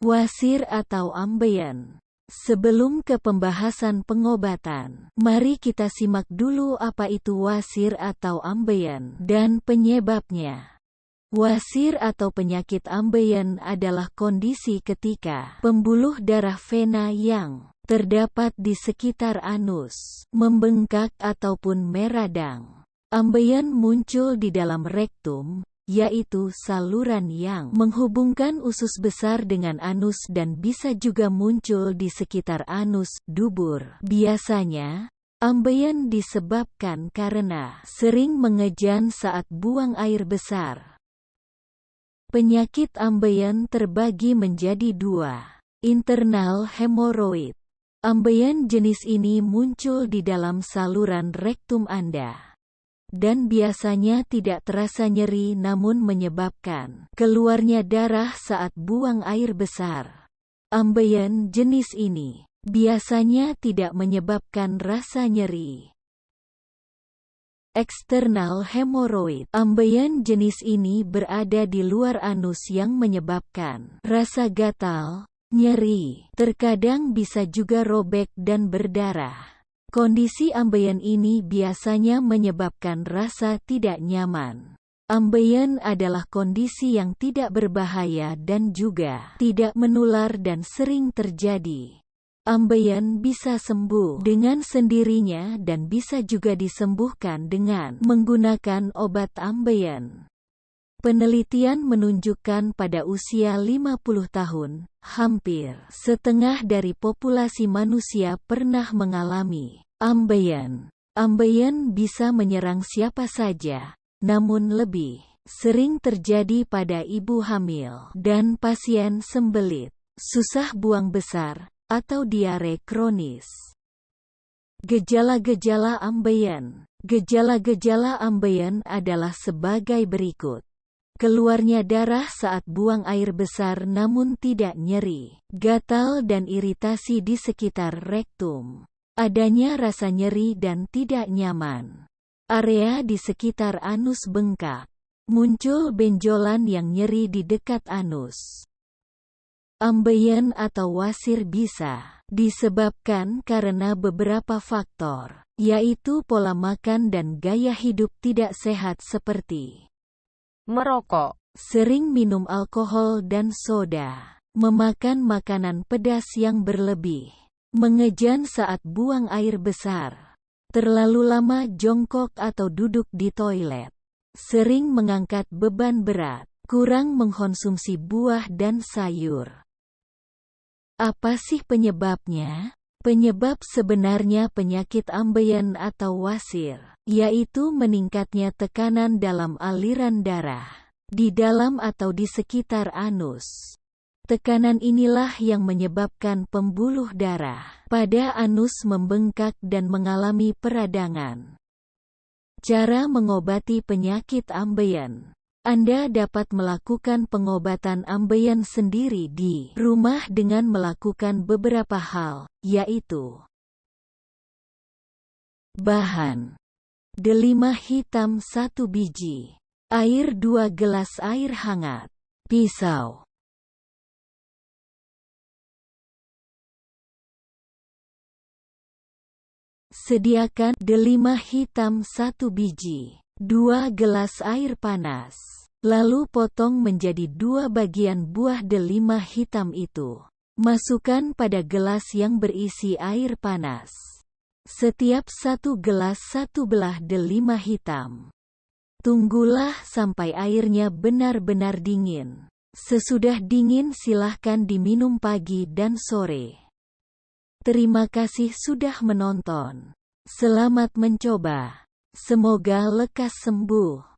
Wasir atau ambeien. Sebelum ke pembahasan pengobatan, mari kita simak dulu apa itu wasir atau ambeien dan penyebabnya. Wasir atau penyakit ambeien adalah kondisi ketika pembuluh darah vena yang terdapat di sekitar anus membengkak ataupun meradang. Ambeien muncul di dalam rektum, yaitu saluran yang menghubungkan usus besar dengan anus dan bisa juga muncul di sekitar anus, dubur. Biasanya, ambeien disebabkan karena sering mengejan saat buang air besar. Penyakit ambeien terbagi menjadi dua. Internal hemoroid. Ambeien jenis ini muncul di dalam saluran rektum Anda dan biasanya tidak terasa nyeri namun menyebabkan keluarnya darah saat buang air besar. Ambeien jenis ini biasanya tidak menyebabkan rasa nyeri. Eksternal hemoroid. Ambeien jenis ini berada di luar anus yang menyebabkan rasa gatal, nyeri, terkadang bisa juga robek dan berdarah. Kondisi ambeien ini biasanya menyebabkan rasa tidak nyaman. Ambeien adalah kondisi yang tidak berbahaya dan juga tidak menular dan sering terjadi. Ambeien bisa sembuh dengan sendirinya dan bisa juga disembuhkan dengan menggunakan obat ambeien. Penelitian menunjukkan pada usia 50 tahun, hampir setengah dari populasi manusia pernah mengalami ambeien. Ambeien bisa menyerang siapa saja, namun lebih sering terjadi pada ibu hamil dan pasien sembelit, susah buang besar, atau diare kronis. Gejala-gejala ambeien. Gejala-gejala ambeien adalah sebagai berikut. Keluarnya darah saat buang air besar namun tidak nyeri, gatal dan iritasi di sekitar rektum. Adanya rasa nyeri dan tidak nyaman. Area di sekitar anus bengkak. Muncul benjolan yang nyeri di dekat anus. Ambeien atau wasir bisa disebabkan karena beberapa faktor, yaitu pola makan dan gaya hidup tidak sehat seperti merokok, sering minum alkohol dan soda, memakan makanan pedas yang berlebih, mengejan saat buang air besar, terlalu lama jongkok atau duduk di toilet, sering mengangkat beban berat, kurang mengkonsumsi buah dan sayur. Apa sih penyebabnya? Penyebab sebenarnya penyakit ambeien atau wasir, yaitu meningkatnya tekanan dalam aliran darah, di dalam atau di sekitar anus. Tekanan inilah yang menyebabkan pembuluh darah pada anus membengkak dan mengalami peradangan. Cara mengobati penyakit ambeien. Anda dapat melakukan pengobatan ambeien sendiri di rumah dengan melakukan beberapa hal, yaitu bahan: delima hitam 1 biji, air 2 gelas air hangat, pisau. Sediakan delima hitam 1 biji, 2 gelas air panas. Lalu potong menjadi 2 bagian buah delima hitam itu. Masukkan pada gelas yang berisi air panas. Setiap 1 gelas 1 belah delima hitam. Tunggulah sampai airnya benar-benar dingin. Sesudah dingin silahkan diminum pagi dan sore. Terima kasih sudah menonton. Selamat mencoba. Semoga lekas sembuh.